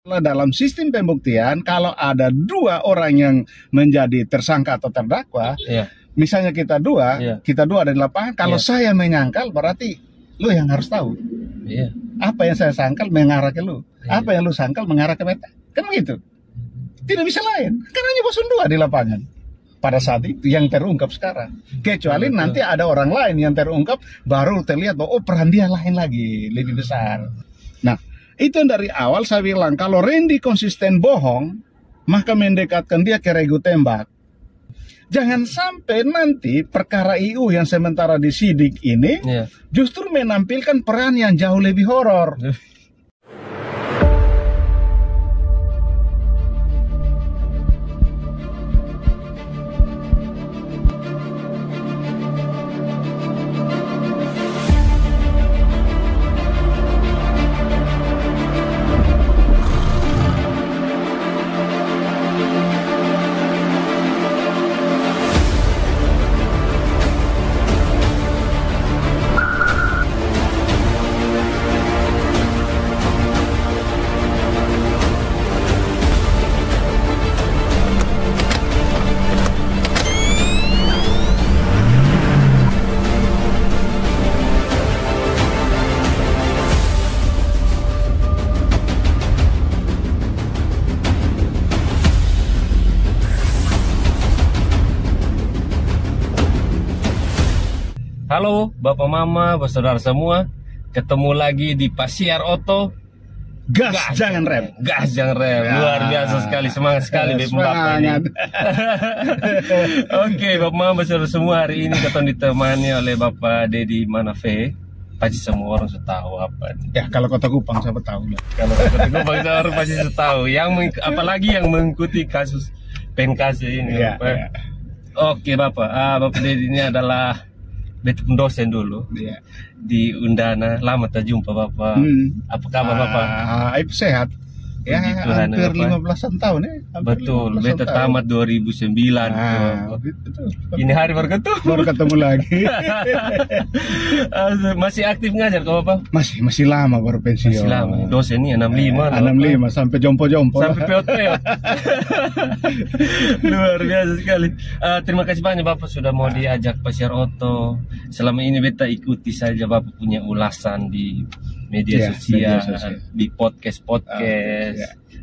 Dalam sistem pembuktian, kalau ada dua orang yang menjadi tersangka atau terdakwa, misalnya kita dua ada di lapangan. Kalau saya menyangkal, berarti lu yang harus tahu. Apa yang saya sangkal mengarah ke lu, apa yang lu sangkal mengarah ke beta, kan begitu. Tidak bisa lain, karena hanya bosun dua di lapangan pada saat itu yang terungkap sekarang. Kecuali nanti ada orang lain yang terungkap, baru terlihat bahwa peran dia lain lagi, lebih besar. Nah, itu yang dari awal saya bilang, kalau Randy konsisten bohong, maka mendekatkan dia ke regu tembak. Jangan sampai nanti perkara IU yang sementara disidik ini justru menampilkan peran yang jauh lebih horor. Halo Bapak Mama, saudara semua, ketemu lagi di Pasiar Oto. Gas jangan rem. Gas jangan rem. Luar biasa sekali, semangat sekali Bapak ini. Oke, Bapak Mama, saudara semua, hari ini kita ditemani oleh Bapak Dedi Manafe. Pasti semua orang sudah tahu apa. Ya, kalau Kota Kupang siapa tahu ya. Kalau Kota Kupang orang pasti sudah tahu. Apalagi yang mengikuti kasus PNKC ini. Oke, Bapak. Bapak Dedi ini adalah betul dosen dulu di Undana. Lama tak jumpa Bapak. Apa kabar Bapak? Sehat. Ya, hampir 15-an tahun ya. Betul, beta tamat 2009. Betul. Ini hari baru ketemu lagi. Masih aktif ngajar kok Bapak? Masih lama baru pensiun. Masih lama. Dosen ini 65. 65 sampai jompo-jompo. Sampai peot-peot. Luar biasa sekali. Terima kasih banyak Bapak sudah mau diajak Pasiar Oto. Selama ini beta ikuti saja Bapak punya ulasan di media sosial, di podcast.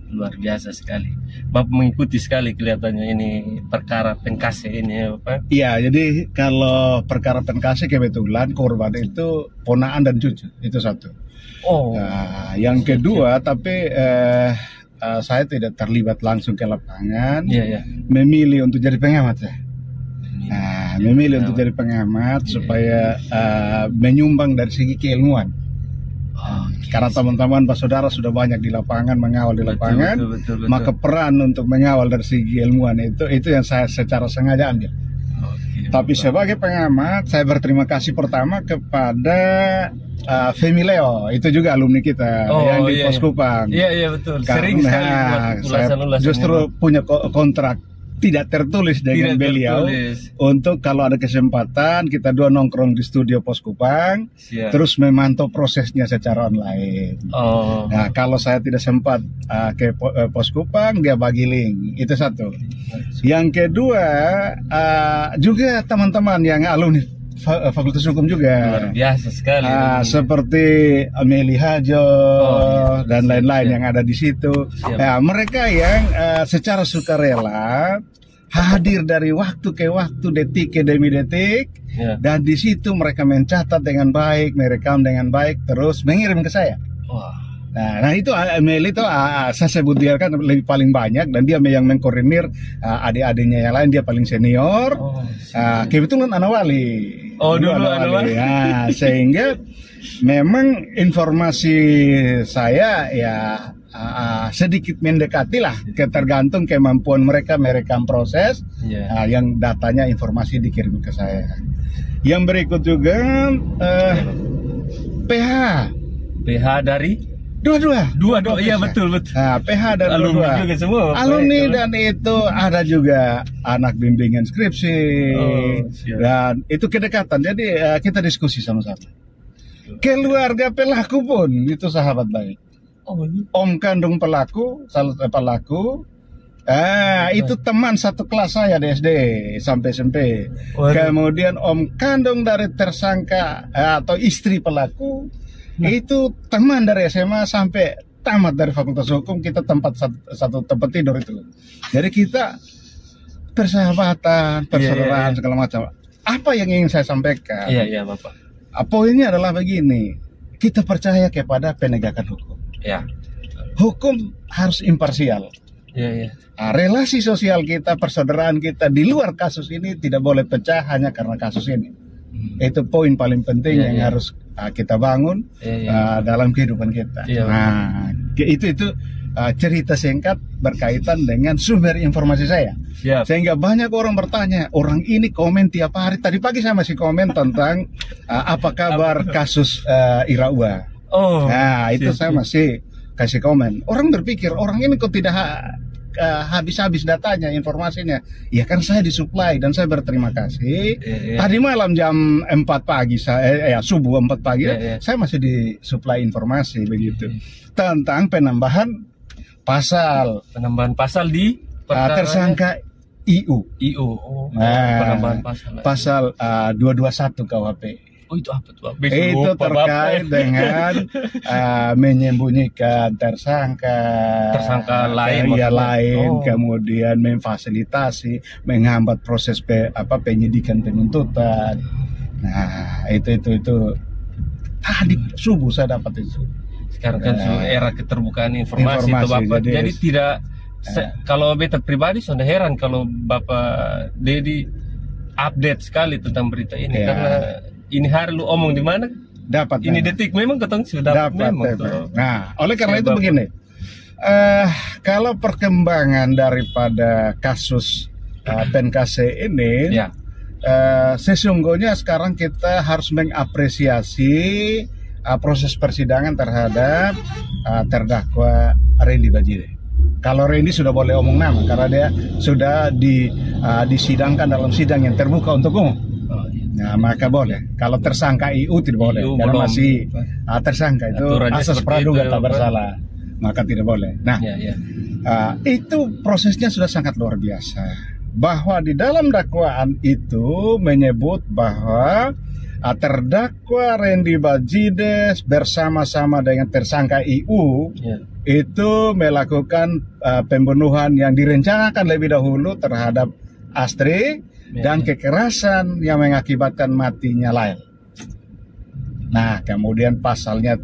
Luar biasa sekali. Bapak mengikuti sekali kelihatannya ini perkara PNKC ini ya Bapak. Iya, jadi kalau perkara PNKC kebetulan korban itu ponaan dan cucu, itu satu. Yang kedua, tapi saya tidak terlibat langsung ke lapangan. Memilih untuk jadi pengamat ya. Memilih untuk jadi pengamat supaya menyumbang dari segi keilmuan. Karena teman-teman saudara sudah banyak di lapangan, mengawal di lapangan, betul. Maka peran untuk mengawal dari segi ilmuwan itu yang saya secara sengaja ambil. Tapi sebagai pengamat, saya berterima kasih pertama kepada Femi Leo, itu juga alumni kita yang di Pos Kupang. Iya betul. Karena sering sekali saya justru punya kontrak tidak tertulis dengan beliau untuk kalau ada kesempatan kita dua nongkrong di studio Pos Kupang, terus memantau prosesnya secara online. Nah, kalau saya tidak sempat ke Pos Kupang, dia bagi link. Itu satu. Yang kedua, juga teman-teman yang alumni Fakultas Hukum juga. Luar biasa sekali. Seperti Ameli Hajo dan lain-lain yang ada di situ. Mereka yang secara sukarela hadir dari waktu ke waktu, detik ke demi detik, dan di situ mereka mencatat dengan baik, merekam dengan baik, terus mengirim ke saya. Nah itu Ameli itu saya sebut dia kan lebih paling banyak, dan dia yang mengkoordinir adik-adiknya yang lain, dia paling senior. Kebetulan anak wali. Dulu anak wali. Sehingga memang informasi saya sedikit mendekati lah, tergantung kemampuan mereka merekam proses. Yang datanya informasi dikirim ke saya. Yang berikut juga PH dari dua, iya betul. PH dan alumni juga semua. Alumni dan itu ada juga anak bimbingan skripsi, dan itu kedekatan. Jadi kita diskusi sama-sama. Keluarga pelaku pun itu sahabat baik. Om kandung pelaku, salah satu pelaku. Itu teman satu kelas saya di SD sampai SMP. Kemudian om kandung dari tersangka atau istri pelaku itu teman dari SMA sampai tamat dari Fakultas Hukum. Kita satu tempat tidur itu. Jadi kita persahabatan, persaudaraan segala macam. Apa yang ingin saya sampaikan? Iya, Bapak. Poinnya adalah begini. Kita percaya kepada penegakan hukum. Ya. Hukum harus imparsial. Iya. Relasi sosial kita, persaudaraan kita di luar kasus ini tidak boleh pecah hanya karena kasus ini. Itu poin paling penting yang harus kita bangun dalam kehidupan kita. Nah, itu cerita singkat berkaitan dengan sumber informasi saya. Sehingga banyak orang bertanya, orang ini komen tiap hari. Tadi pagi saya masih komen tentang apa kabar kasus Iraua. Nah, itu saya masih kasih komen. Orang berpikir, orang ini kok tidak habis-habis datanya, informasinya. Ya kan saya disuplai dan saya berterima kasih. Tadi malam jam 4 pagi, subuh 4 pagi, saya masih disuplai informasi begitu. Tentang penambahan pasal. Penambahan pasal di tersangka IU. Penambahan pasal 221 KUHP. Itu apa tuh? Itu terkait dengan menyembunyikan tersangka lain, kemudian memfasilitasi, menghambat proses penyidikan penuntutan. Nah, itu tadi subuh saya dapat itu. Sekarang kan era keterbukaan informasi itu Bapak. Jadi tidak kalau beta pribadi sudah heran kalau Bapak Dedi update sekali tentang berita ini karena ini hari lu omong di mana? Dapat. Ini detik memang ketong sudah dapat. Nah, oleh karena itu begini. Kalau perkembangan daripada kasus PNKC ini, sesungguhnya sekarang kita harus mengapresiasi proses persidangan terhadap terdakwa Randy Bajide. Kalau Randy sudah boleh omong nama karena dia sudah disidangkan dalam sidang yang terbuka untuk umum. Nah, maka boleh. Kalau tersangka IU tidak boleh. Karena masih tersangka itu asas praduga tak bersalah, maka tidak boleh. Nah, itu prosesnya sudah sangat luar biasa. Bahwa di dalam dakwaan itu menyebut bahwa terdakwa Randy Bajide bersama-sama dengan tersangka IU itu melakukan pembunuhan yang direncanakan lebih dahulu terhadap Astri dan kekerasan yang mengakibatkan matinya Lael. Nah, kemudian pasalnya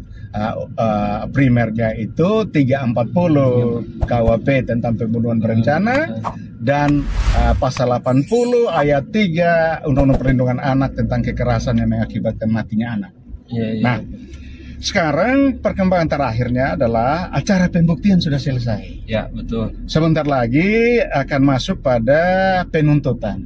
primernya itu 340 KUHP tentang pembunuhan berencana dan pasal 80 ayat 3 Undang-Undang Perlindungan Anak tentang kekerasan yang mengakibatkan matinya anak. Nah, sekarang perkembangan terakhirnya adalah acara pembuktian sudah selesai. Ya, betul. Sebentar lagi akan masuk pada penuntutan.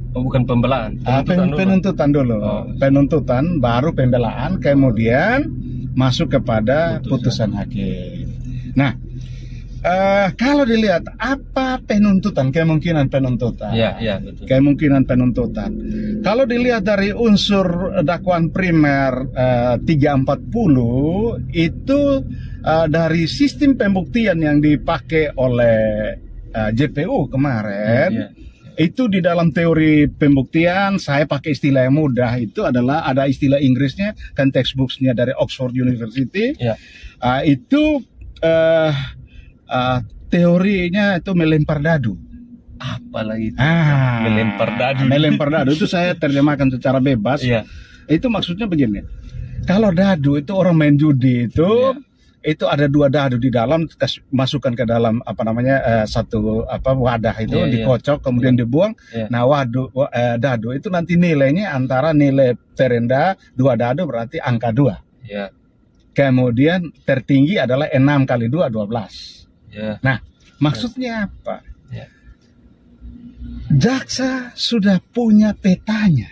Bukan pembelaan. Penuntutan dulu. Penuntutan baru pembelaan, kemudian masuk kepada putusan hakim. Nah, kalau dilihat apa penuntutan, kemungkinan penuntutan. Betul. Kemungkinan penuntutan. Kalau dilihat dari unsur dakwaan primer 340 itu dari sistem pembuktian yang dipakai oleh JPU kemarin. Itu di dalam teori pembuktian, saya pakai istilah yang mudah, itu adalah ada istilah Inggrisnya, kan textbooksnya dari Oxford University. Itu teorinya itu melempar dadu. Apalagi itu? Melempar dadu. Melempar dadu itu saya terjemahkan secara bebas. Itu maksudnya begini. Kalau dadu itu orang main judi itu ada dua dadu di dalam, masukkan ke dalam satu wadah itu dikocok kemudian dibuang. Nah, dadu itu nanti nilainya antara nilai terendah 2 dadu berarti angka 2. Kemudian tertinggi adalah 6 kali 2 12. Nah, maksudnya apa? Jaksa sudah punya petanya.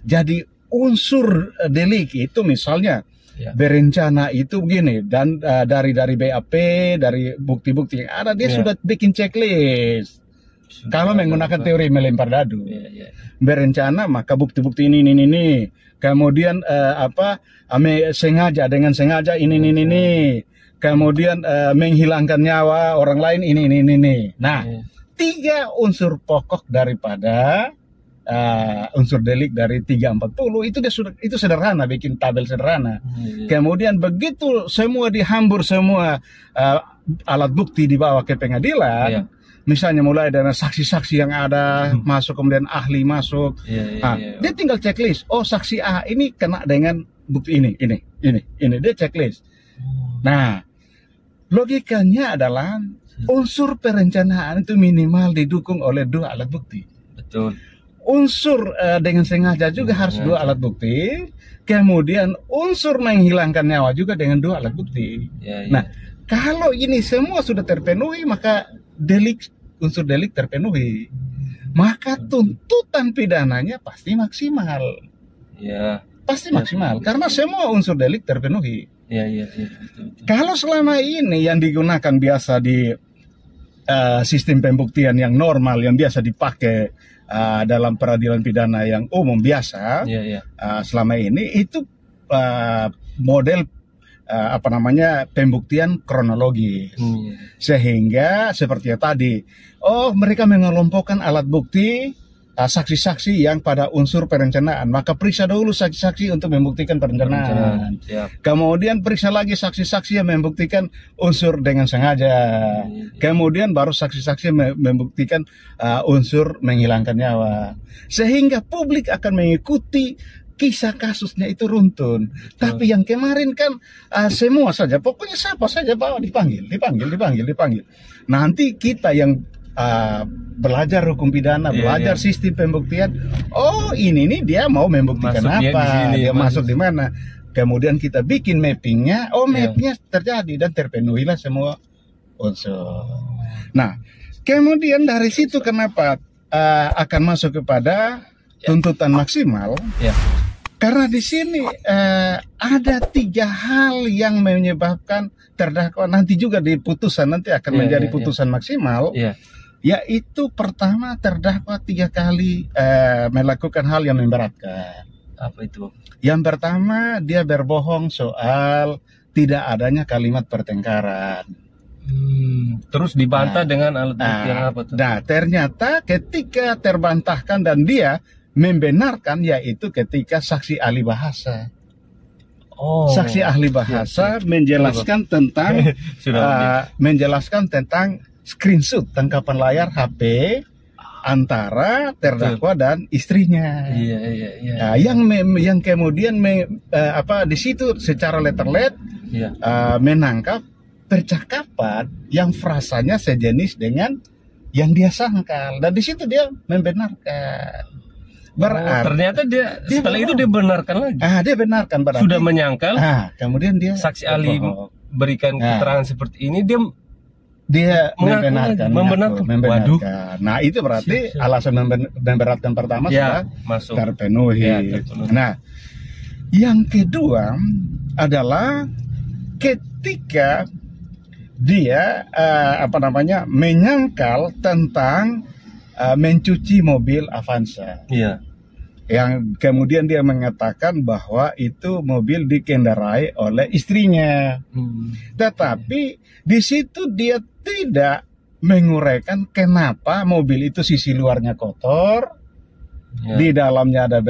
Jadi unsur delik itu misalnya berencana itu begini, dan dari BAP, dari bukti-bukti yang ada dia sudah bikin checklist. Kalau menggunakan teori melempar dadu, berencana maka bukti-bukti ini. Kemudian sengaja dengan sengaja ini. kemudian menghilangkan nyawa orang lain ini. Nah, 3 unsur pokok daripada unsur delik dari 340 itu sederhana, bikin tabel sederhana. Kemudian begitu semua dihambur semua alat bukti dibawa ke pengadilan, misalnya mulai dari saksi-saksi yang ada masuk, kemudian ahli masuk, dia tinggal checklist. Oh, saksi A ini kena dengan bukti ini, dia checklist. Nah, logikanya adalah unsur perencanaan itu minimal didukung oleh 2 alat bukti. Betul. Unsur dengan sengaja juga harus 2 alat bukti. Kemudian unsur menghilangkan nyawa juga dengan 2 alat bukti. Nah, kalau ini semua sudah terpenuhi, maka unsur delik terpenuhi. Maka tuntutan pidananya pasti maksimal. Pasti maksimal karena semua unsur delik terpenuhi. Betul. Kalau selama ini yang digunakan biasa di sistem pembuktian yang normal, yang biasa dipakai dalam peradilan pidana yang umum biasa, selama ini itu model pembuktian kronologis. Sehingga seperti tadi, mereka mengelompokkan alat bukti saksi-saksi yang pada unsur perencanaan, maka periksa dulu saksi-saksi untuk membuktikan perencanaan. Kemudian periksa lagi saksi-saksi yang membuktikan unsur dengan sengaja. Kemudian baru saksi-saksi yang membuktikan unsur menghilangkan nyawa. Sehingga publik akan mengikuti kisah kasusnya itu runtun. Tapi yang kemarin kan semua saja, pokoknya siapa saja bawa dipanggil. Nanti kita yang belajar hukum pidana, belajar sistem pembuktian. Ini nih dia mau membuktikan masuk apa, dia masuk di mana. Kemudian kita bikin mappingnya. Mapnya terjadi dan terpenuhilah semua unsur. Nah, kemudian dari situ kenapa akan masuk kepada tuntutan maksimal? Karena di sini ada 3 hal yang menyebabkan terdakwa nanti juga di putusan nanti akan menjadi putusan maksimal. Yaitu pertama, terdakwa 3 kali melakukan hal yang memberatkan. Apa itu? Yang pertama, dia berbohong soal tidak adanya kalimat pertengkaran. Terus dibantah dengan alat bukti yang apa tuh? Nah, ternyata ketika terbantahkan dan dia membenarkan, yaitu ketika saksi ahli bahasa. Saksi ahli bahasa menjelaskan tentang menjelaskan tentang screenshot tangkapan layar HP antara terdakwa dan istrinya. Nah, yang kemudian di situ secara letterlet menangkap percakapan yang frasanya sejenis dengan yang dia sangkal, dan di situ dia membenarkan. Berarti ternyata dia setelah itu dia benarkan lagi. Dia benarkan berarti sudah menyangkal. Kemudian dia saksi ahli berikan keterangan seperti ini, dia membenarkan. Waduh. Nah, itu berarti alasan memberatkan pertama sudah masuk, terpenuhi. Nah, yang kedua adalah ketika dia menyangkal tentang mencuci mobil Avanza. Yang kemudian dia mengatakan bahwa itu mobil dikendarai oleh istrinya. Tetapi di situ dia tidak menguraikan kenapa mobil itu sisi luarnya kotor, di dalamnya ada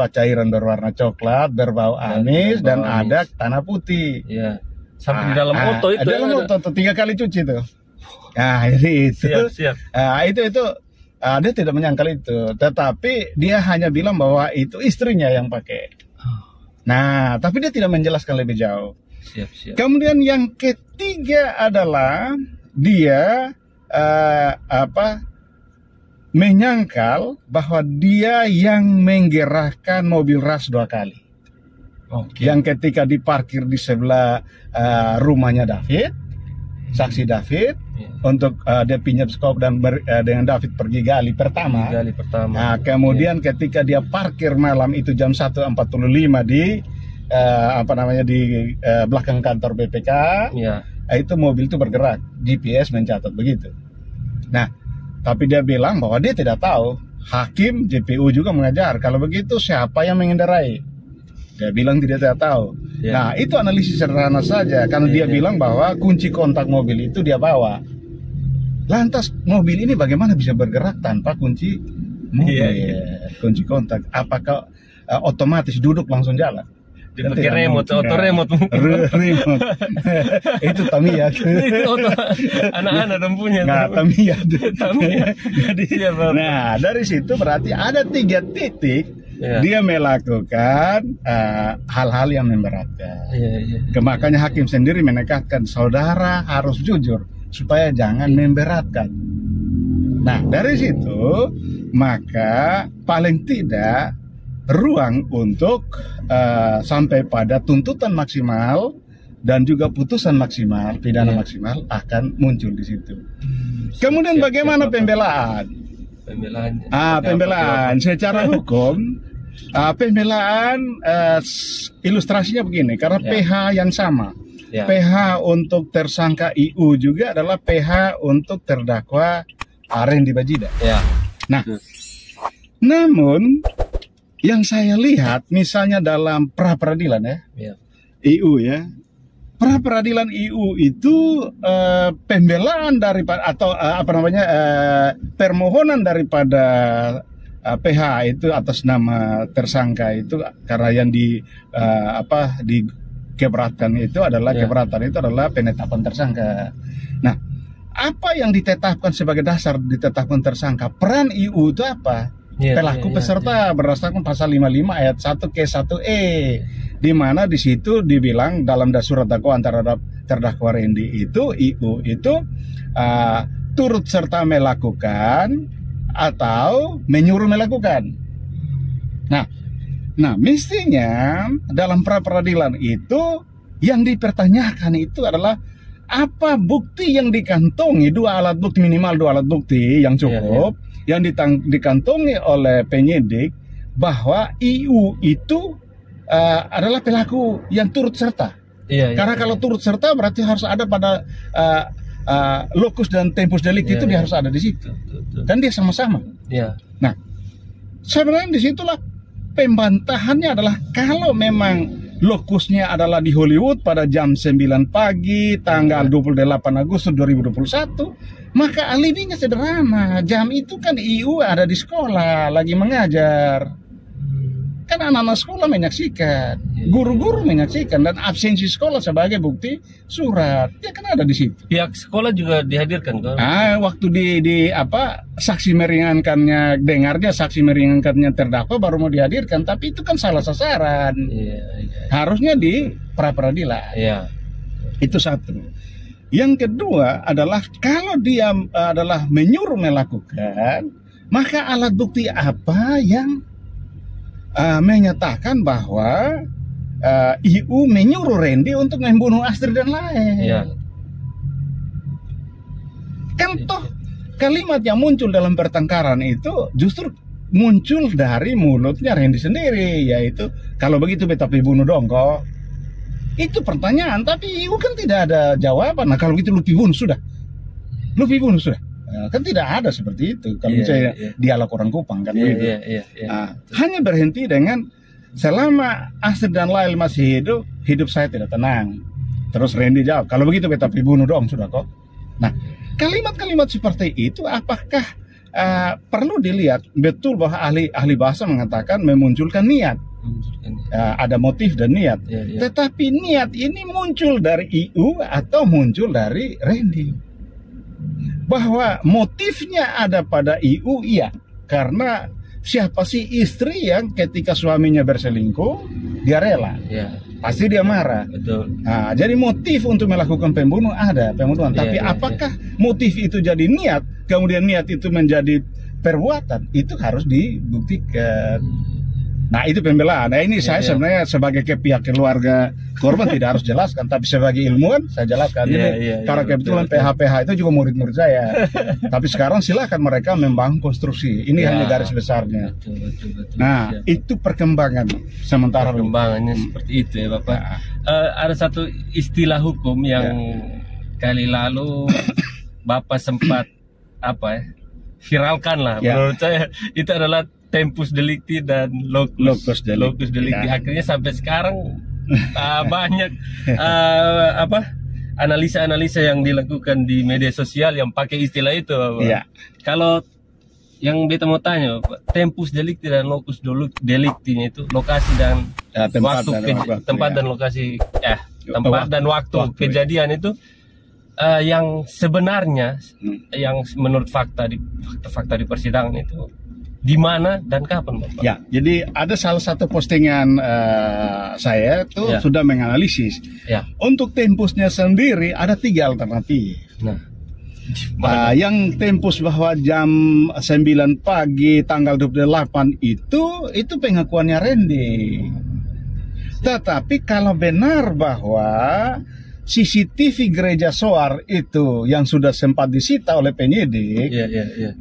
cairan berwarna coklat, berbau amis, dan ada tanah putih. Sampai di dalam motor itu. Dalam motor 3 kali cuci tuh. Nah, jadi itu. Itu dia tidak menyangkal itu, tetapi dia hanya bilang bahwa itu istrinya yang pakai. Nah, tapi dia tidak menjelaskan lebih jauh. Kemudian yang ketiga adalah dia menyangkal bahwa dia yang menggerakkan mobil ras 2 kali. Yang ketika diparkir di sebelah rumahnya David, saksi David, untuk dia pinjam skop dan dengan David pergi gali pertama. Nah, kemudian ketika dia parkir malam itu jam 1.45 di di belakang kantor BPK, itu mobil itu bergerak, GPS mencatat begitu. Nah, tapi dia bilang bahwa dia tidak tahu. Hakim JPU juga mengajar, kalau begitu siapa yang mengendarai? Dia bilang tidak tahu. Nah, itu analisis sederhana saja, karena dia bilang bahwa kunci kontak mobil itu dia bawa. Lantas mobil ini bagaimana bisa bergerak tanpa kunci mobil? Kunci kontak. Apakah otomatis duduk langsung jalan? Dipakai remote, auto remote. Itu Tamiya. Itu anak-anak dong punya. Nah, Tamiya. Jadi, nah dari situ berarti ada 3 titik dia melakukan hal-hal yang memberatkan. Makanya hakim sendiri menekankan saudara harus jujur supaya jangan memberatkan. Nah dari situ maka paling tidak ruang untuk sampai pada tuntutan maksimal dan juga putusan maksimal, pidana maksimal akan muncul di situ. Kemudian bagaimana pembelaan? Pembelaan secara hukum, pembelaan ilustrasinya begini, karena PH yang sama. PH untuk tersangka IU juga adalah PH untuk terdakwa Randy Bajida. Nah, namun yang saya lihat misalnya dalam pra peradilan IU pra peradilan IU itu pembelaan daripada atau permohonan daripada PH itu atas nama tersangka itu karena yang dikeberatan itu adalah keberatan itu adalah penetapan tersangka. Nah, apa yang ditetapkan sebagai dasar ditetapkan tersangka? Peran IU itu apa? Pelaku peserta berdasarkan pasal 55 ayat 1 ke 1E, di mana di situ dibilang dalam surat dakwaan terhadap terdakwa Randy itu IU itu turut serta melakukan atau menyuruh melakukan. Nah mestinya dalam pra peradilan itu yang dipertanyakan itu adalah apa bukti yang dikantongi, minimal 2 alat bukti yang cukup yang dikantongi oleh penyidik bahwa IU itu adalah pelaku yang turut serta. Karena kalau turut serta berarti harus ada pada lokus dan tempus delicti itu dia harus ada di situ. Kan dia sama-sama. Nah, sebenarnya disitulah pembantahannya adalah kalau memang lokusnya adalah di Hollywood pada jam 9 pagi tanggal 28 Agustus 2021, maka alibinya sederhana. Jam itu kan IU ada di sekolah lagi mengajar. Kan anak-anak sekolah menyaksikan, guru-guru menyaksikan, dan absensi sekolah sebagai bukti surat ya kan ada di situ. Pihak sekolah juga dihadirkan kan? Waktu saksi meringankannya, dengarnya saksi meringankannya terdakwa baru mau dihadirkan, tapi itu kan salah sasaran. Harusnya di pra peradilan. Itu satu. Yang kedua adalah kalau dia adalah menyuruh melakukan, maka alat bukti apa yang menyatakan bahwa IU menyuruh Randy untuk membunuh Astrid dan lain. Kan toh kalimat yang muncul dalam pertengkaran itu justru muncul dari mulutnya Randy sendiri, yaitu kalau begitu beta bunuh dong kok. Itu pertanyaan, tapi IU kan tidak ada jawaban. Nah kalau gitu lu bunuh sudah. Kan tidak ada seperti itu kalau misalnya dialog orang Kupang kan begitu. Hanya berhenti dengan selama Astrid dan Lail masih hidup saya tidak tenang. Terus Randy jawab, kalau begitu beta bunuh dong sudah kok. Nah, kalimat-kalimat seperti itu apakah perlu dilihat betul bahwa ahli bahasa mengatakan memunculkan niat. Ada motif dan niat. Tetapi niat ini muncul dari IU atau muncul dari Randy? Bahwa motifnya ada pada IU, iya, karena siapa sih istri yang ketika suaminya berselingkuh dia rela, pasti dia marah. Nah, jadi motif untuk melakukan pembunuhan, tapi apakah motif itu jadi niat, kemudian niat itu menjadi perbuatan, itu harus dibuktikan. Nah itu pembelaan. Nah ini saya sebenarnya sebagai pihak keluarga korban tidak harus jelaskan, tapi sebagai ilmuwan saya jelaskan. Karena kebetulan PH itu juga murid-murid saya. Tapi sekarang silakan mereka membangun konstruksi. Ini hanya garis besarnya. Nah itu perkembangan sementara. Perkembangannya seperti itu ya Bapak. Ada satu istilah hukum yang kali lalu Bapak sempat viralkan lah. Menurut saya itu adalah tempus delicti dan locus delicti. Ya. Akhirnya sampai sekarang banyak analisa-analisa yang dilakukan di media sosial yang pakai istilah itu. Ya. Kalau yang beta mau tanya, tempus delicti dan locus delictinya itu lokasi dan tempat dan lokasi tempat dan waktu kejadian itu yang sebenarnya yang menurut fakta di persidangan itu di mana dan kapan, Bapak? Ya, jadi ada salah satu postingan saya tuh sudah menganalisis. Ya. Untuk tempusnya sendiri ada 3 alternatif. Yang tempus bahwa jam 9 pagi tanggal 28 itu pengakuannya Randy. Tetapi kalau benar bahwa CCTV gereja Soar itu yang sudah sempat disita oleh penyidik,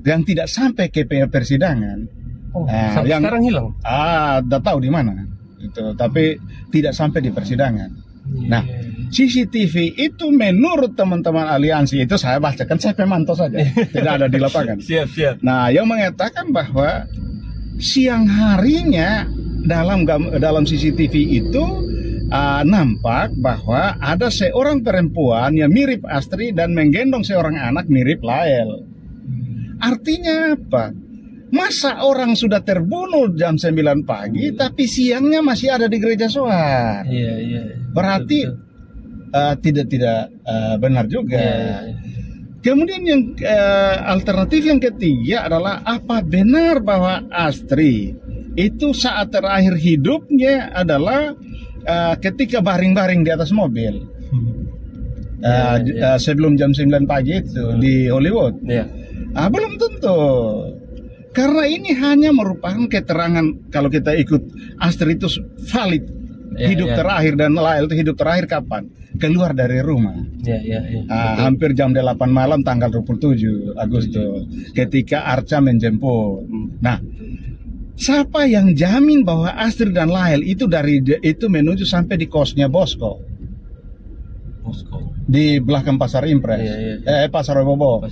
yang tidak sampai ke persidangan, sampai yang sekarang hilang. Tidak tahu di mana itu, tapi tidak sampai di persidangan. Nah, CCTV itu menurut teman-teman aliansi itu saya bacakan, saya memantau saja, tidak ada di lapangan. Siap. Nah, yang mengatakan bahwa siang harinya dalam CCTV itu nampak bahwa ada seorang perempuan yang mirip Astri dan menggendong seorang anak mirip Lael. Artinya apa? Masa orang sudah terbunuh jam 9 pagi tapi siangnya masih ada di gereja Soar? Berarti tidak benar juga. Kemudian yang alternatif yang ketiga adalah apa benar bahwa Astri itu saat terakhir hidupnya adalah ketika baring-baring di atas mobil sebelum jam 9 pagi itu di Hollywood? Belum tentu. Karena ini hanya merupakan keterangan kalau kita ikut Astri itu valid hidup terakhir dan Lael itu hidup terakhir kapan? Keluar dari rumah. Hampir jam 8 malam tanggal 27 Agustus ketika Arca menjemput. Nah, siapa yang jamin bahwa Astri dan Lael itu menuju sampai di kosnya Bosco? Di belakang Pasar Impres, Pasar Rebobo.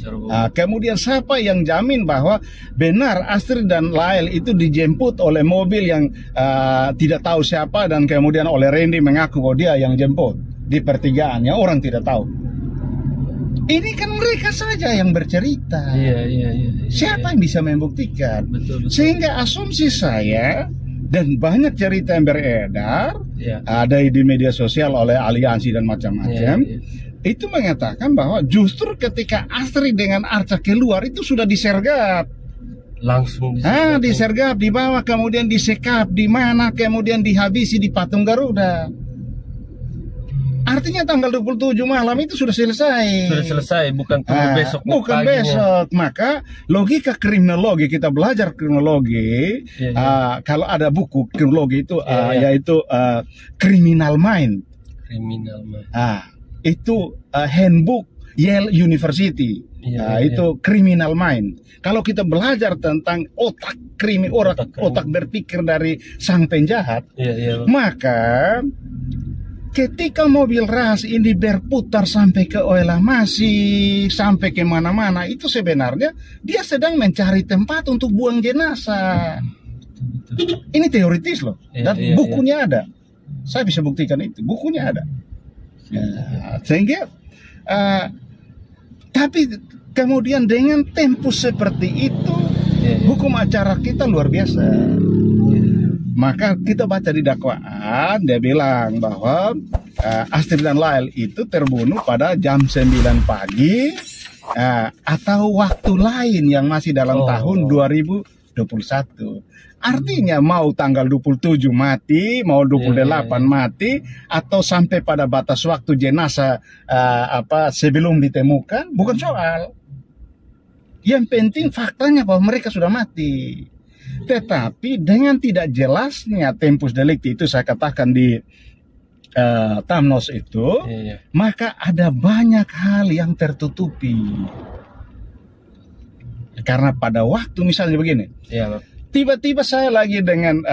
Kemudian siapa yang jamin bahwa benar Astri dan Lael itu dijemput oleh mobil yang tidak tahu siapa dan kemudian oleh Randy mengaku bahwa dia yang jemput di pertigaannya, orang tidak tahu. Ini kan mereka saja yang bercerita. Siapa yang bisa membuktikan? Betul. Sehingga asumsi saya dan banyak cerita yang beredar ada di media sosial oleh aliansi dan macam-macam itu mengatakan bahwa justru ketika Astri dengan Arca keluar itu sudah disergap langsung, disergap, dibawa kemudian disekap di mana, kemudian dihabisi di Patung Garuda. Artinya tanggal 27 malam itu sudah selesai. Bukan besok. Bukan besok. Maka logika kriminologi, kita belajar kriminologi. Kalau ada buku kriminologi itu yaitu Criminal Mind. Itu handbook Yale University. Itu Criminal Mind. Kalau kita belajar tentang otak berpikir dari sang penjahat, maka ketika mobil ras ini berputar sampai ke Oela Masih, sampai ke mana-mana, itu sebenarnya dia sedang mencari tempat untuk buang jenazah. Ini teoritis loh, dan bukunya ada. Saya bisa buktikan itu, bukunya ada. Sehingga, tapi kemudian dengan tempus seperti itu, hukum acara kita luar biasa. Maka kita baca di dakwaan, dia bilang bahwa Astri dan Lael itu terbunuh pada jam 9 pagi atau waktu lain yang masih dalam tahun 2021. Artinya mau tanggal 27 mati, mau 28 mati, atau sampai pada batas waktu jenazah sebelum ditemukan, bukan soal. Yang penting faktanya bahwa mereka sudah mati. Tetapi dengan tidak jelasnya tempus delicti itu saya katakan di Thamnos itu, maka ada banyak hal yang tertutupi. Karena pada waktu misalnya begini, tiba-tiba saya lagi dengan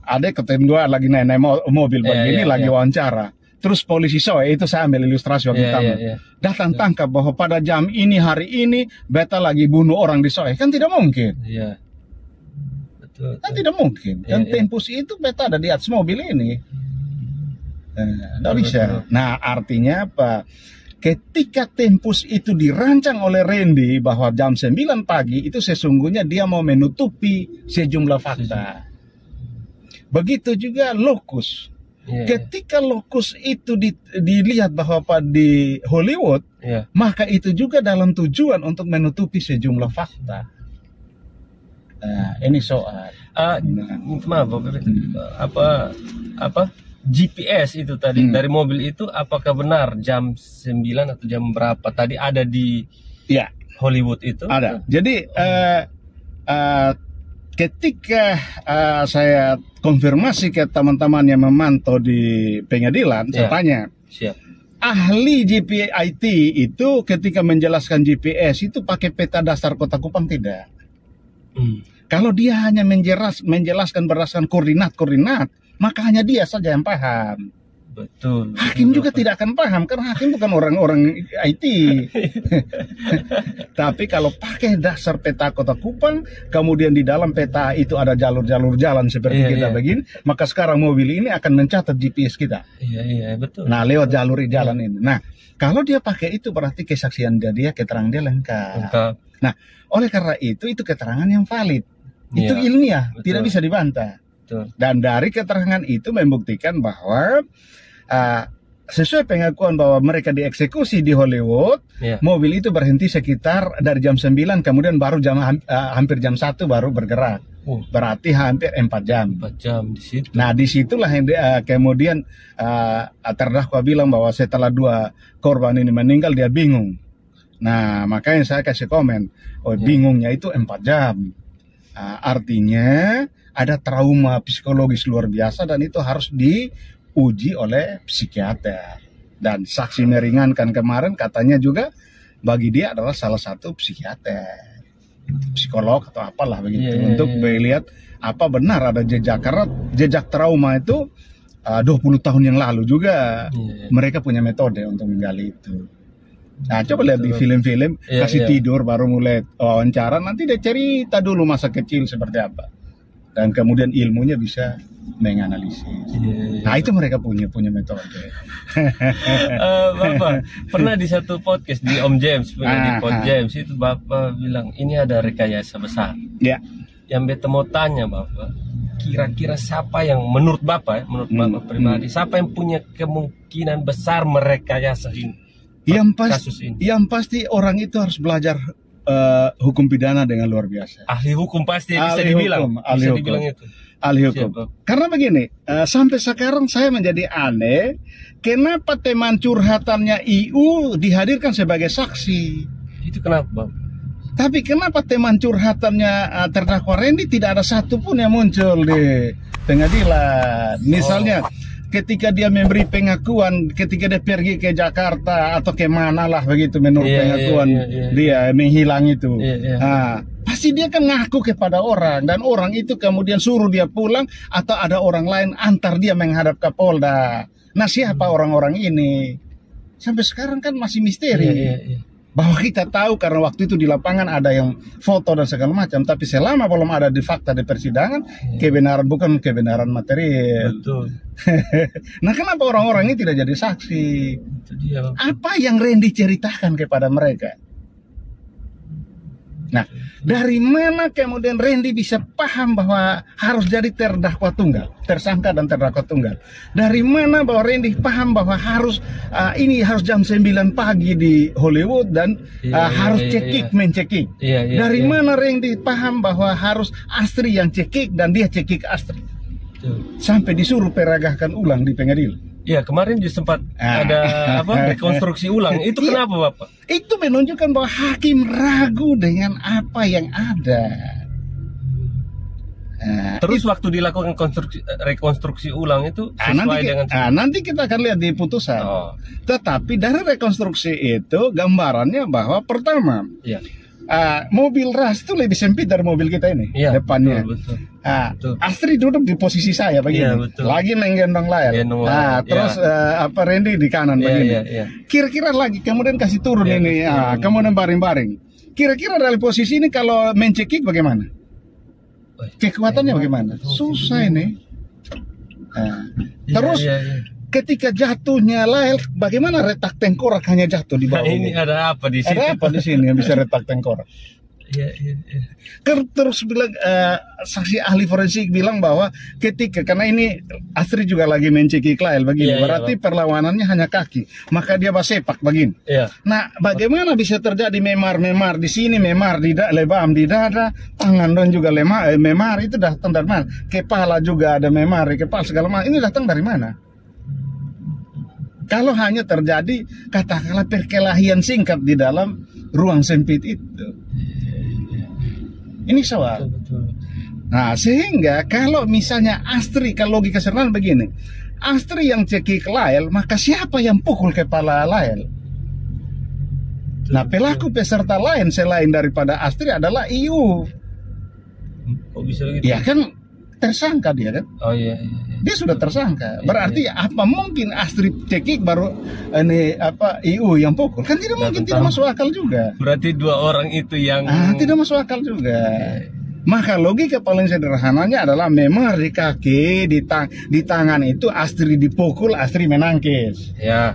adik ketemu lagi naik mobil begini, lagi wawancara. Terus polisi itu saya ambil ilustrasi waktu pertama. Datang tangkap bahwa pada jam ini hari ini beta lagi bunuh orang di Soe, kan tidak mungkin. Kan tidak mungkin. Dan Tempus itu peta ada di atas mobil ini. Nggak bisa. Nah, artinya apa? Ketika Tempus itu dirancang oleh Randy bahwa jam 9 pagi itu sesungguhnya dia mau menutupi sejumlah fakta. Begitu juga Locus. Ketika Locus itu dilihat bahwa di Hollywood, maka itu juga dalam tujuan untuk menutupi sejumlah fakta. Nah, ini soal. Maaf, apa GPS itu tadi dari mobil itu apakah benar jam 9 atau jam berapa tadi ada di Hollywood itu? Ada. Jadi ketika saya konfirmasi ke teman-teman yang memantau di pengadilan, saya tanya, ahli GPIT itu ketika menjelaskan GPS itu pakai peta dasar Kota Kupang tidak? Kalau dia hanya menjelaskan berdasarkan koordinat, maka hanya dia saja yang paham. Betul. Hakim juga tidak akan paham karena hakim bukan orang-orang IT. Tapi kalau pakai dasar peta Kota Kupang, kemudian di dalam peta itu ada jalur-jalur jalan seperti kita begini, maka sekarang mobil ini akan mencatat GPS kita. Iya, betul. Nah, lewat jalur jalan ini. Nah, kalau dia pakai itu berarti kesaksian dia, keterangan dia lengkap. Nah, oleh karena itu keterangan yang valid. Itu ilmiah, tidak bisa dibantah. Dan dari keterangan itu membuktikan bahwa sesuai pengakuan bahwa mereka dieksekusi di Hollywood, mobil itu berhenti sekitar dari jam 9, kemudian baru hampir jam 1 baru bergerak. Berarti hampir 4 jam. 4 jam di situ. Nah, disitulah yang kemudian terdakwa bilang bahwa setelah 2 korban ini meninggal dia bingung. Nah, makanya saya kasih komen, bingungnya itu 4 jam. Artinya ada trauma psikologis luar biasa dan itu harus diuji oleh psikiater. Dan saksi meringankan kemarin katanya juga bagi dia adalah salah satu psikiater, psikolog atau apalah begitu, untuk melihat apa benar ada jejak, karena jejak trauma itu 20 tahun yang lalu juga mereka punya metode untuk menggali itu. Nah, coba lihat di film-film, kasih tidur baru mulai wawancara, nanti dia cerita dulu masa kecil seperti apa. Dan kemudian ilmunya bisa menganalisis. Nah, itu mereka punya metode. Bapak pernah di satu podcast di Om James, di Pod James itu Bapak bilang ini ada rekayasa besar. Yang beta mau tanya Bapak, kira-kira siapa yang menurut Bapak pribadi, siapa yang punya kemungkinan besar merekayasa ini? Yang pasti orang itu harus belajar hukum pidana dengan luar biasa. Ahli hukum pasti bisa dibilang itu. Ahli hukum. Karena begini, sampai sekarang saya menjadi aneh, kenapa teman curhatannya IU dihadirkan sebagai saksi? Itu kenapa, Bang? Tapi kenapa teman curhatannya terdakwa Randy tidak ada satupun yang muncul di pengadilan? Misalnya, ketika dia memberi pengakuan, ketika dia pergi ke Jakarta atau ke mana lah begitu menurut pengakuan dia menghilang itu, pasti dia kan ngaku kepada orang dan orang itu kemudian suruh dia pulang atau ada orang lain antar dia menghadap Kapolda. Nah, siapa orang-orang ini? Sampai sekarang kan masih misteri. Bahwa kita tahu karena waktu itu di lapangan ada yang foto dan segala macam, tapi selama belum ada di fakta di persidangan, kebenaran bukan kebenaran material. Betul. Nah, kenapa orang-orang ini tidak jadi saksi? Apa yang Randy ceritakan kepada mereka? Nah, dari mana kemudian Randy bisa paham bahwa harus jadi terdakwa tunggal, tersangka dan terdakwa tunggal? Dari mana bahwa Randy paham bahwa harus ini harus jam 9 pagi di Hollywood dan harus cekik mencekik? Dari mana Randy paham bahwa harus Astri yang cekik dan dia cekik Astri? Sampai disuruh peragahkan ulang di pengadilan. Ya, kemarin juga sempat ada rekonstruksi ulang. Itu kenapa, Bapak? Itu menunjukkan bahwa hakim ragu dengan apa yang ada. Terus waktu dilakukan rekonstruksi ulang itu sesuai dengan nanti kita akan lihat di putusan. Tetapi dari rekonstruksi itu gambarannya bahwa pertama, mobil Ras itu lebih sempit dari mobil kita ini depannya. Betul. Astri duduk di posisi saya begini, lagi menggendong layar. Terus Randy di kanan begini. Kira-kira lagi kemudian kasih turun ini, kemudian baring-baring. Kira-kira dari posisi ini kalau mencekik bagaimana? Kekuatannya bagaimana? Susah ini. Nah, terus ketika jatuhnya Lael, bagaimana retak tengkorak hanya jatuh di bawah? Ini ada apa di sini? Ada apa di sini yang bisa retak tengkorak? Terus bilang saksi ahli forensik bilang bahwa ketika, karena ini Astri juga lagi mencekik Lael begini, berarti perlawanannya hanya kaki, maka dia sepak begini. Nah, bagaimana bisa terjadi memar di sini, memar di lebam di dada, tangan dan juga memar itu datang dari mana? Kepala juga ada memar di kepala segala macam. Ini datang dari mana? Kalau hanya terjadi katakanlah perkelahian singkat di dalam ruang sempit itu. Ini soal. Nah, sehingga kalau misalnya Astri, kalau logika sederhana begini, Astri yang cekik Lael, maka siapa yang pukul kepala Lael? Nah, pelaku peserta lain selain daripada Astri adalah Iu. Kok bisa gitu? Ya kan, tersangka dia kan? Oh iya. Dia sudah tersangka. Berarti apa mungkin Astri cekik baru ini Iu yang pukul? Kan tidak mungkin, tidak masuk akal juga. Berarti dua orang itu yang tidak masuk akal juga. Maka logika paling sederhananya adalah memang di kaki, di tangan itu Astri dipukul, Astri menangkis. Ya.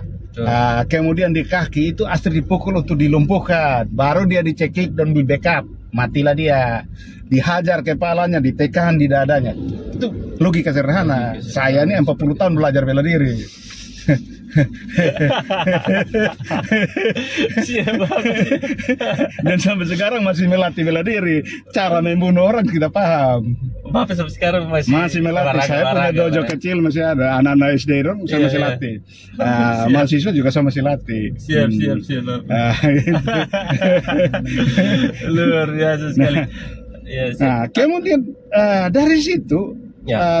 Kemudian di kaki itu Astri dipukul untuk dilumpuhkan, baru dia dicekik dan di backup, matilah dia. Dihajar kepalanya, ditekan di dadanya. Itu logika sederhana. Saya ini 40 tahun belajar bela diri. Dan sampai sekarang masih melatih bela diri. Cara membunuh orang kita paham. Bapak sampai sekarang masih melatih. Saya punya dojo kecil masih ada. Anak-anak SD dong saya masih latih. Mahasiswa juga saya masih latih. Siap. Luar biasa sekali. Nah, kemudian dari situ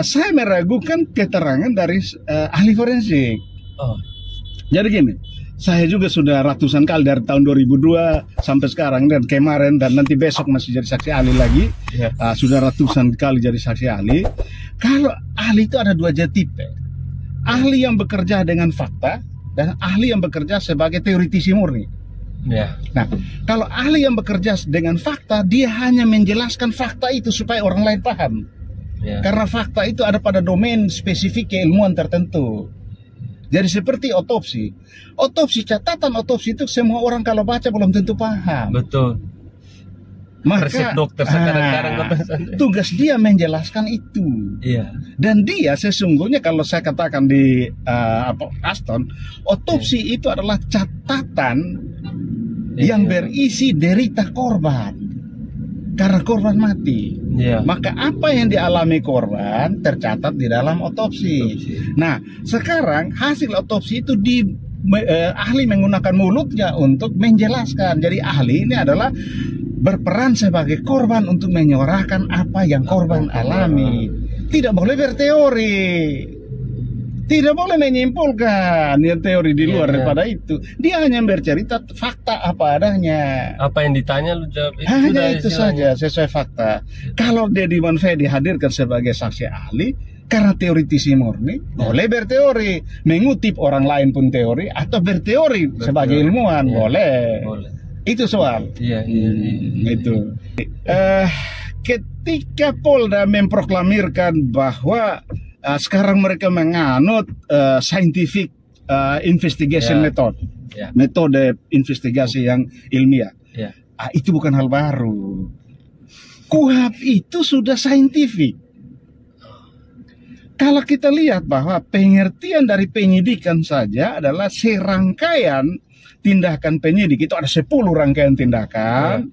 saya meragukan keterangan dari ahli forensik. Jadi gini, saya juga sudah ratusan kali dari tahun 2002 sampai sekarang dan kemarin dan nanti besok masih jadi saksi ahli lagi. Sudah ratusan kali jadi saksi ahli. Kalau ahli itu ada dua tipe. Ahli yang bekerja dengan fakta dan ahli yang bekerja sebagai teoritisi murni. Nah, kalau ahli yang bekerja dengan fakta, dia hanya menjelaskan fakta itu supaya orang lain paham. Karena fakta itu ada pada domain spesifik keilmuan tertentu. Jadi seperti otopsi. Catatan otopsi itu semua orang kalau baca belum tentu paham. Betul. Maka resep dokter sekarang tugas dia menjelaskan itu. Dan dia sesungguhnya kalau saya katakan di Aston, otopsi itu adalah catatan yang berisi derita korban karena korban mati. Maka apa yang dialami korban tercatat di dalam otopsi. Nah, sekarang hasil otopsi itu ahli menggunakan mulutnya untuk menjelaskan. Jadi ahli ini adalah berperan sebagai korban untuk menyuarakan apa yang korban alami. Tidak boleh berteori. Tidak boleh menyimpulkan yang teori di luar daripada itu. Dia hanya bercerita fakta apa adanya. Apa yang ditanya lu jawab itu. Hanya itu saja sesuai fakta. Kalau Deddy Monfey dihadirkan sebagai saksi ahli karena teoritisi murni, boleh berteori, mengutip orang lain pun teori atau berteori sebagai ilmuwan, boleh. Itu soal. Itu. Ketika Polda memproklamirkan bahwa sekarang mereka menganut scientific investigation method, metode investigasi yang ilmiah. Itu bukan hal baru. KUHP itu sudah scientific. Kalau kita lihat bahwa pengertian dari penyidikan saja adalah serangkaian tindakan penyidik, itu ada 10 rangkaian tindakan.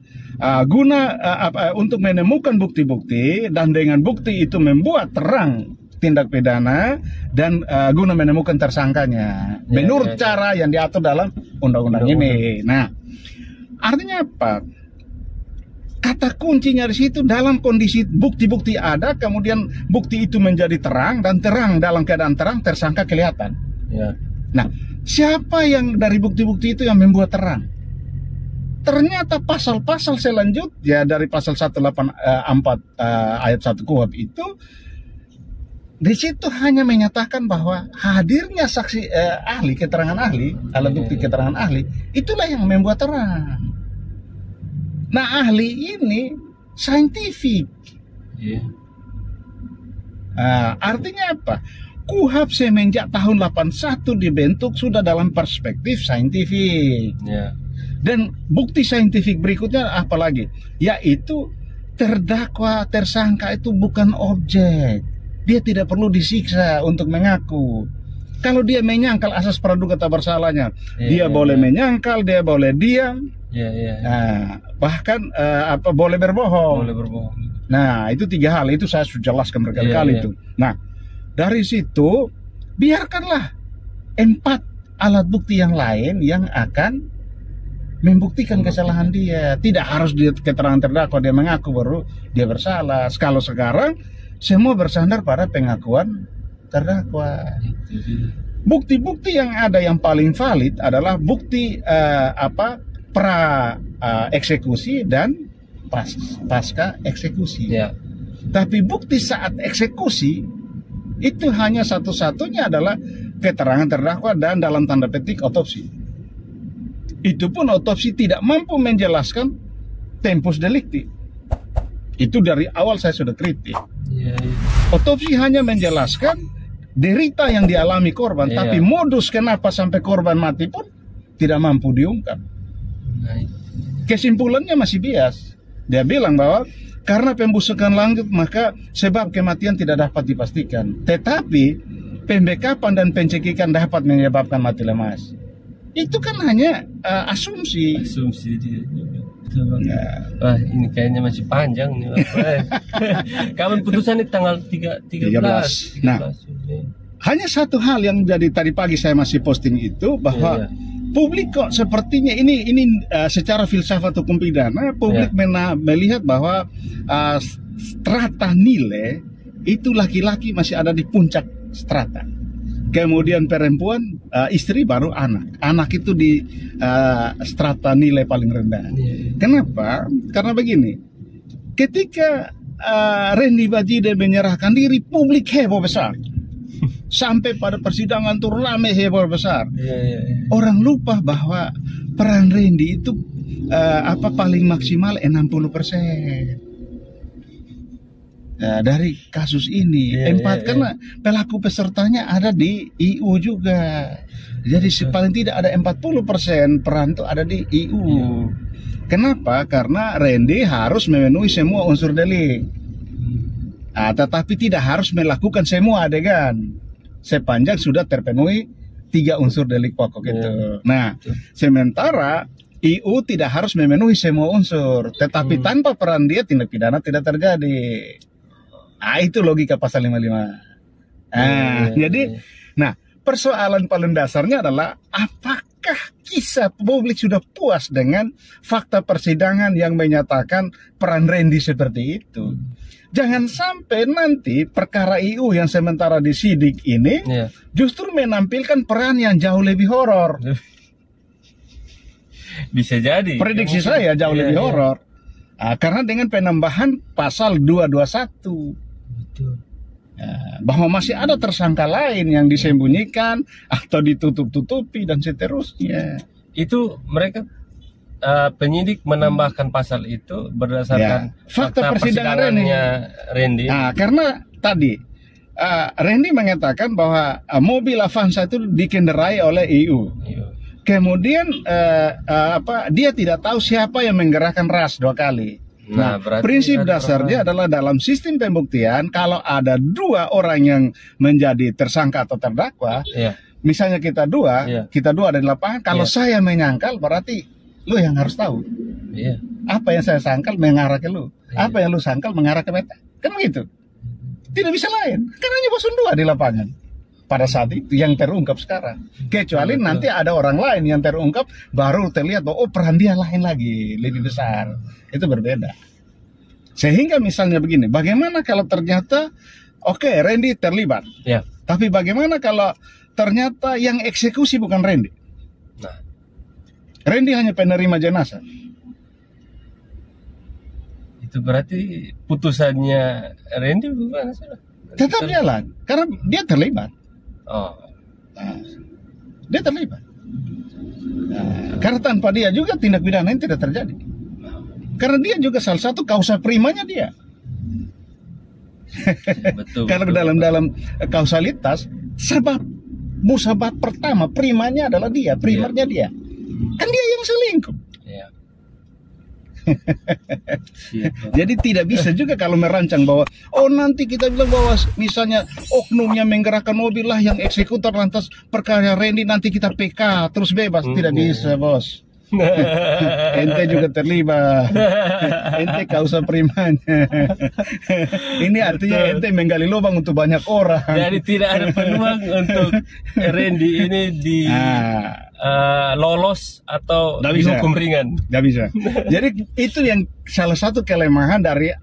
Untuk menemukan bukti-bukti dan dengan bukti itu membuat terang tindak pidana dan guna menemukan tersangkanya menurut cara yang diatur dalam undang-undang ini. Nah, artinya apa? Kata kuncinya di situ dalam kondisi bukti-bukti ada, kemudian bukti itu menjadi terang dan terang dalam keadaan terang tersangka kelihatan. Nah, siapa yang dari bukti-bukti itu yang membuat terang? Ternyata pasal-pasal selanjutnya dari pasal 184 ayat 1 KUHP itu di situ hanya menyatakan bahwa hadirnya saksi ahli, keterangan ahli, alat bukti keterangan ahli, itulah yang membuat terang. Nah, ahli ini saintifik. Iya. Artinya apa? KUHP semenjak tahun 81 dibentuk sudah dalam perspektif saintifik. Yeah. Dan bukti saintifik berikutnya apalagi? Yaitu terdakwa, tersangka itu bukan objek. Dia tidak perlu disiksa untuk mengaku. Kalau dia menyangkal asas praduga tak bersalahnya, dia boleh menyangkal, dia boleh diam, bahkan boleh berbohong. Nah, itu 3 hal itu saya sudah jelaskan berkali-kali itu. Nah, dari situ biarkanlah 4 alat bukti yang lain yang akan membuktikan kesalahan dia. Tidak harus dia keterangan terdakwa dia mengaku baru dia bersalah. Kalau sekarang semua bersandar pada pengakuan terdakwa. Bukti-bukti yang ada yang paling valid adalah bukti pra eksekusi dan pasca eksekusi. Tapi bukti saat eksekusi itu hanya satu-satunya adalah keterangan terdakwa dan dalam tanda petik otopsi. Itu pun otopsi tidak mampu menjelaskan tempus delicti. Itu dari awal saya sudah kritik. Otopsi hanya menjelaskan derita yang dialami korban, tapi modus kenapa sampai korban mati pun tidak mampu diungkap. Kesimpulannya masih bias. Dia bilang bahwa karena pembusukan lanjut maka sebab kematian tidak dapat dipastikan. Tetapi pembekapan dan pencekikan dapat menyebabkan mati lemas. Itu kan hanya asumsi. Asumsi dia. Wah, ini kayaknya masih panjang nih. Kapan putusan ini tanggal 13. Nah, hanya satu hal yang jadi tadi pagi saya masih posting itu bahwa publik kok sepertinya ini secara filsafat hukum pidana publik melihat bahwa strata nilai itu laki-laki masih ada di puncak strata. Kemudian perempuan, istri baru anak itu di strata nilai paling rendah. Kenapa? Karena begini, ketika Randy Bajide menyerahkan diri, publik heboh besar. Sampai pada persidangan turun rame heboh besar. Orang lupa bahwa peran Randy itu paling maksimal 60%. Dari kasus ini 4 karena pelaku pesertanya ada di IU juga, jadi paling tidak ada 40% peran itu ada di IU. Kenapa? Karena Randy harus memenuhi semua unsur delik, tetapi tidak harus melakukan semua adegan sepanjang sudah terpenuhi 3 unsur delik pokok itu. Nah, sementara IU tidak harus memenuhi semua unsur, tetapi tanpa peran dia tindak pidana tidak terjadi. Itu logika pasal 55. Jadi, nah persoalan paling dasarnya adalah apakah kisah publik sudah puas dengan fakta persidangan yang menyatakan peran Randy seperti itu. Jangan sampai nanti perkara IU yang sementara disidik ini justru menampilkan peran yang jauh lebih horor. Bisa jadi. Prediksi saya jauh lebih horor. Karena dengan penambahan pasal 221. Bahwa masih ada tersangka lain yang disembunyikan atau ditutup-tutupi dan seterusnya. Itu mereka penyidik menambahkan pasal itu berdasarkan fakta persidangannya Randy. Karena tadi Randy mengatakan bahwa mobil Avanza itu dikendarai oleh IU. Kemudian dia tidak tahu siapa yang menggerakkan ras 2 kali. Nah, prinsip dasarnya adalah dalam sistem pembuktian kalau ada 2 orang yang menjadi tersangka atau terdakwa, misalnya kita dua ada di lapangan. Kalau saya menyangkal berarti lu yang harus tahu. Apa yang saya sangkal mengarah ke lu, apa yang lu sangkal mengarah ke beta. Kan begitu. Tidak bisa lain. Karena hanya bosun 2 di lapangan pada saat itu yang terungkap sekarang. Kecuali nanti ada orang lain yang terungkap baru terlihat bahwa peran dia lain lagi, lebih besar. Itu berbeda. Sehingga misalnya begini, bagaimana kalau ternyata Randy terlibat. Tapi bagaimana kalau ternyata yang eksekusi bukan Randy? Randy hanya penerima jenazah. Itu berarti putusannya Randy bukan? Tetap jalan, karena dia terlibat. Dia terlibat. Karena tanpa dia juga tindak pidana ini tidak terjadi. Karena dia juga salah satu kausa primanya dia. Betul. Kalau dalam kausalitas, musabab pertama primanya adalah dia, primernya dia. Kan dia yang selingkuh. Iya. Jadi tidak bisa juga kalau merancang bahwa nanti kita bilang bahwa misalnya oknumnya menggerakkan mobil lah yang eksekutor, lantas perkara Randy nanti kita PK terus bebas. Tidak bisa, bos. Ente juga terlibat. Ente kausa primanya. Ini artinya ente menggali lubang untuk banyak orang. Jadi tidak ada peluang untuk Randy ini di lolos atau dihukum ringan. Gak bisa. Jadi itu yang salah satu kelemahan dari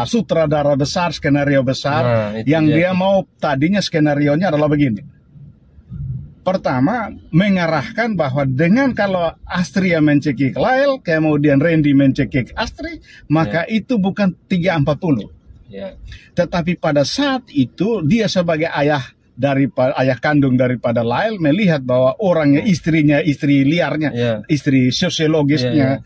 sutradara besar, skenario besar, yang dia mau tadinya skenarionya adalah begini. Pertama, mengarahkan bahwa dengan kalau Astria mencekik Lyle, kemudian Randy mencekik Astri, maka itu bukan 340. Tetapi pada saat itu dia sebagai ayah kandung daripada Lyle melihat bahwa orangnya istrinya, istri liarnya, istri sosiologisnya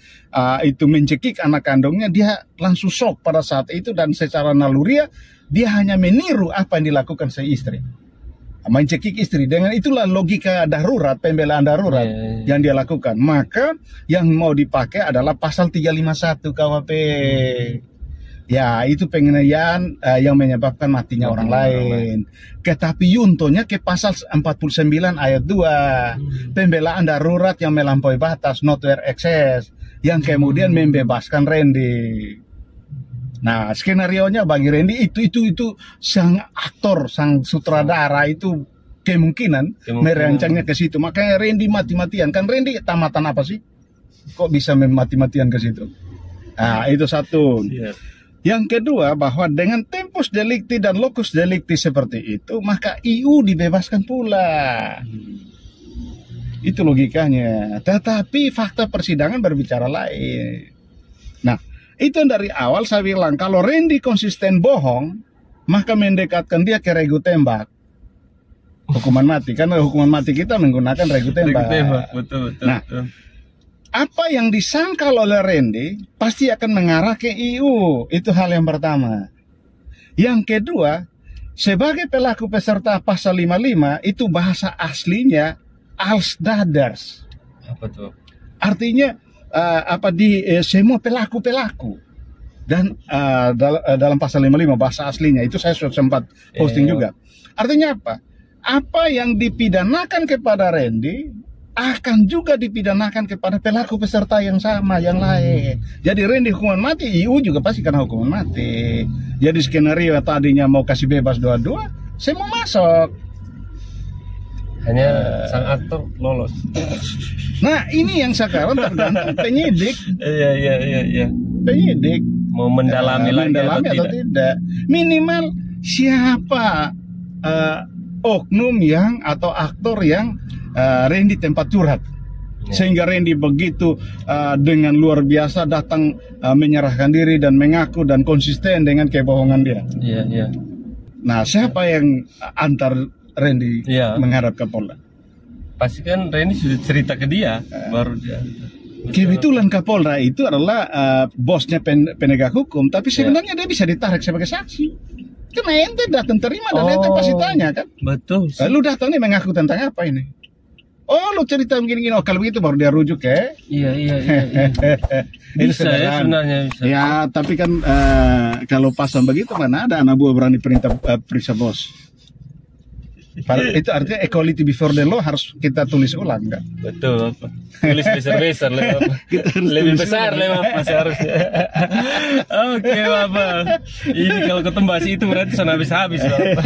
itu mencekik anak kandungnya, dia langsung shock pada saat itu, dan secara naluriah dia hanya meniru apa yang dilakukan si istri. Mencekik istri. Dengan itulah logika darurat, pembelaan darurat yang dia lakukan. Maka yang mau dipakai adalah pasal 351 KUHP. Ya, itu penganiayaan yang menyebabkan matinya orang lain. Tetapi yuntonya ke pasal 49 ayat 2. Pembelaan darurat yang melampaui batas, not where excess, yang kemudian membebaskan Randy. Nah, skenarionya bagi Randy itu sang aktor, sang sutradara itu kemungkinan merancangnya ke situ. Makanya Randy mati-matian. Kan Randy tamatan apa sih? Kok bisa mati-matian ke situ? Nah, itu satu. Yang kedua, bahwa dengan tempus delicti dan locus delicti seperti itu, maka IU dibebaskan pula. Itu logikanya. Tetapi fakta persidangan berbicara lain. Nah, itu dari awal saya bilang, kalau Randy konsisten bohong, maka mendekatkan dia ke regu tembak. Hukuman mati, karena hukuman mati kita menggunakan regu tembak. Betul. Nah, apa yang disangkal oleh Randy pasti akan mengarah ke IU. Itu hal yang pertama. Yang kedua, sebagai pelaku peserta pasal 55, itu bahasa aslinya als daders. Apa tuh? Artinya semua pelaku-pelaku. Dan dalam pasal 55 bahasa aslinya itu saya sudah sempat posting juga. Artinya apa? Apa yang dipidanakan kepada Randy akan juga dipidanakan kepada pelaku peserta yang sama, yang lain. Jadi Randy hukuman mati, IU juga pasti kena hukuman mati. Jadi skenario tadinya mau kasih bebas dua-dua, saya mau masuk. Hanya sang aktor lolos. Nah, ini yang sekarang tergantung penyidik. Iya. Penyidik mau mendalami atau tidak. Minimal siapa oknum yang atau aktor yang Randy tempat curhat. Sehingga Randy begitu dengan luar biasa datang menyerahkan diri dan mengaku dan konsisten dengan kebohongan dia. Iya. Nah, siapa yang antar Randy menghadap Kapolda? Pasti kan Randy sudah cerita ke dia, baru dia. Kebetulan Kapolda itu adalah bosnya penegak hukum, tapi sebenarnya dia bisa ditarik sebagai saksi. Karena ente datang terima dan ente pasti tanya kan? Betul. Lu datang nih mengaku tentang apa ini? Oh, lu cerita begini-gini. Oh, kalau begitu baru dia rujuk ya? Iya. Bisa ya sebenarnya bisa. Ya, tapi kan kalau pasang begitu mana ada anak buah berani periksa bos. Itu artinya equality before the law harus kita tulis ulang, kan? Betul. Tulis besar-besar lebih besar Bapak seharusnya. Oke, Bapak. Ini kalau ketemu itu berarti sudah habis-habis, Bapak.